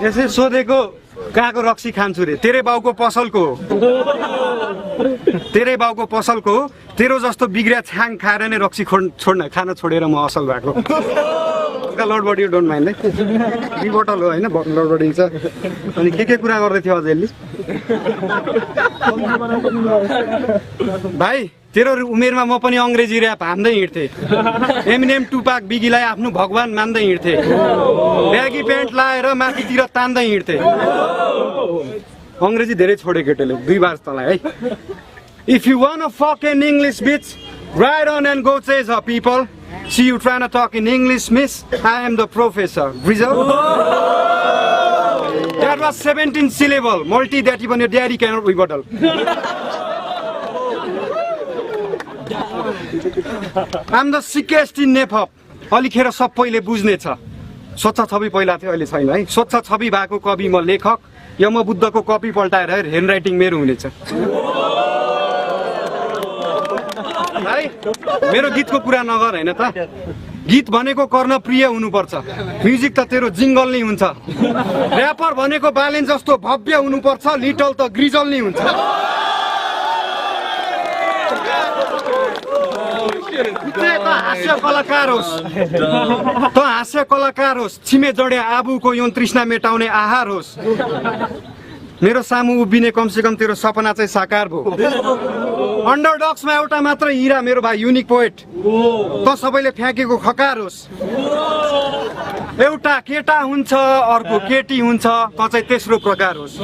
यसै सोधेको कहाँको रक्सी खान्छु रे तेरे बाउको पसलको तेरे बाउको पसलको तेरो जस्तो बिग्रिया छाङ खाएर नै रक्सी छोड्न खान छोडेर म असल भएको लड बडी डोन्ट माइन्ड है रिबोटल हो होइन लड बडी छ अनि के कुरा गर्दै थियो अझै भाइ तेरो उमेरमा म पनि अङ्ग्रेजी ऱ्याप हान्दै हिँड्थेँ एमिनेम टुपाक बिगीलाई आफ्नो भगवान मान्दै हिँड्थेँ ब्यागी प्यान्ट लाएर माथितिर तान्दै हिँड्थेँ अङ्ग्रेजी धेरै छोडे केटोले 2 बार तँलाई है if you want a fuck in English bitch right on end go chase a people see you trying to talk in English miss I am the professor ब्रिजल that was 17 syllable multi that even your daddy cannot rebuttal I'm the sickest in Nepal अलिखेर सबैले बुझ्ने छ स्वच्छ छवि पहिला थियो अहिले छैन है स्वच्छ छवि भएको कवि म लेखक यम बुद्धको कपी पल्टाएर ह्यान्ड राइटिङ मेरो हुनेछ है मेरो गीतको कुरा नगर हैन त गीत भनेको कर्णप्रिय हुनुपर्छ म्युजिक त तेरो जिङ्गल नै हुन्छ र्यापर भनेको बालेन जस्तो भव्य हुनुपर्छ लिटल त ग्रिजल नै हुन्छ हास्य कलाकार होस् छिमे जडे आबुको यौन तृष्णा मेटाउने आहार होस् मेरो सामु उभिने कमसेकम तेरो सपना चाहिँ साकार भयो अन्डरडग्समा एउटा मात्र हिरा मेरो भाइ युनिक पोएट त सबैले फ्याँकेको खकार होस् एउटा केटा हुन्छ अर्को केटी हुन्छ त चाहिँ तेस्रो प्रकार होस्